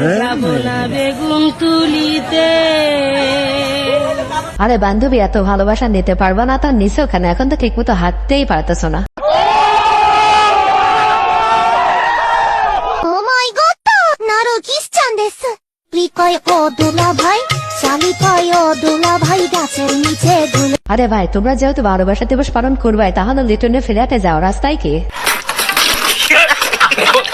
যাবো না বেগুন তুলিতে। আরে বান্ধবী, এত ভালোবাসা নিতে পারবা না তা নিছো কেন? এখন তো ঠিক মতো হাঁটতেই পারতেছো না। আরে ভাই, তোমরা যেহেতু ভালোবাসা দিবস পালন করবাই, তাহলে লিটনে ফ্ল্যাটে যাও, রাস্তায় কি?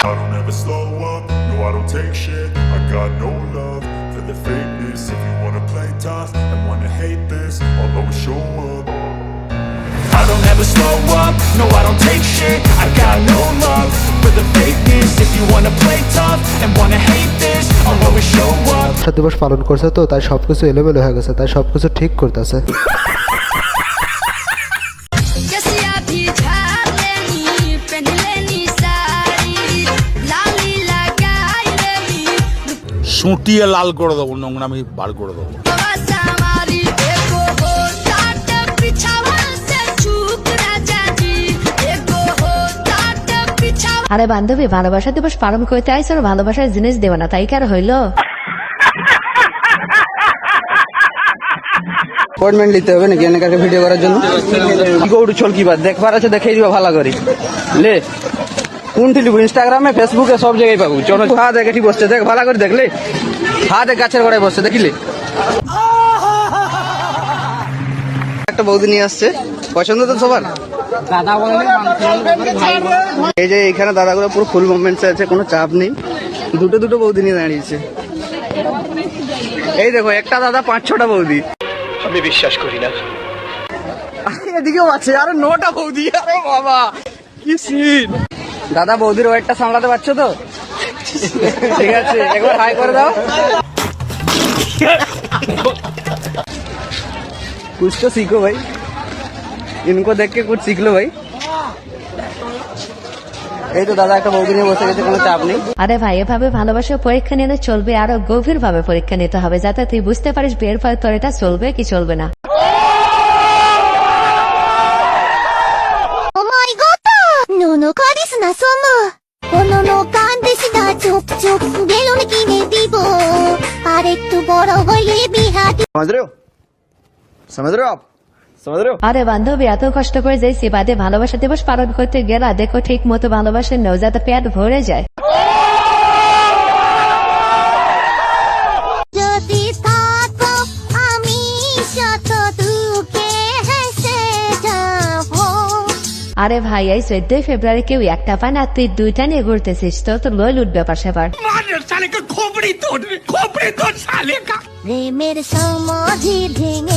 I don't ever slow up, no I don't take shit. I got no love for the fakeness. If you wanna play tough and wanna hate this, I'll always show up. I don't ever slow up, no I don't take shit. I got no love for the fakeness. If you wanna play tough and wanna hate this, I'll always show up. দিবস পালন করছে তো তাই সবকিছু এলোমেলো হয়ে গেছে, তাই সবকিছু ঠিক করতেছে। সুটিয়ে লাল করে দেবো, নোংরামি বার করে দেবো। আরে বান্ধবী, ভালোবাসা দিবস পালন করতে আইসো, ভালোবাসার জিনিস দেবে না, তাই কি আর হইলো? অ্যাপয়েন্টমেন্ট নিতে হবে নাকি এনেকাকে ভিডিও করার জন্য? কি গৌড়ু ছল কি বাদ দেখবার আছে, দেখাই দিবা ভালো করে লে। কোনটি লিখবো? ইনস্টাগ্রামে, ফেসবুকে, সব জায়গায় পাবো। চলো হাত দেখে ঠিক বসছে, দেখ ভালো করে দেখলে। হাত গাছের গোড়ায় বসছে, দেখিলে? একটা বৌদি নিয়ে আসছে, পছন্দ তো সবার। এই যে এখানে দাদাগুলো পুরো ফুল মুভমেন্টসে আছে, কোনো চাপ নেই। দুটো দুটো বৌদি নিয়ে দাঁড়িয়েছে। এই দেখো, একটা দাদা 5-6টা বৌদি। আমি বিশ্বাস করি না। এদিকেও আছে, আরে 9টা বৌদি। আরে বাবা, কি সিন! দাদা বৌদির ওয়েটটা সামলাতে পারছো তো? ঠিক আছে, একবার হাই করে দাও। कुछ तो सीखो भाई, इनको देख के कुछ सीख लो भाई। এই তো দাদা একটা বৌদি নিয়ে বসে গেছে, কোনো চাপ নেই। আরে ভাই, এভাবে ভালোবাসা পরীক্ষা নিলে চলবে, আরো গভীর ভাবে পরীক্ষা নিতে হবে, যাতে তুই বুঝতে পারিস বিয়ের পর তোর এটা চলবে কি চলবে না। আরে বান্ধবী, এত কষ্ট করে যাইছি, বাদে ভালোবাসা দিবস পালন করতে গেলা, দেখো ঠিক মতো ভালোবাসা নেও, যাতে পেট ভরে যায়। আরে ভাই, এই 14 ফেব্রুয়ারি কেউ একটা পায় না, তুই 2টা নিয়ে ঘুরতেছিস, তোর তো লই লুট ব্যাপার সেবার। প্রেমের সমাধি ভেঙে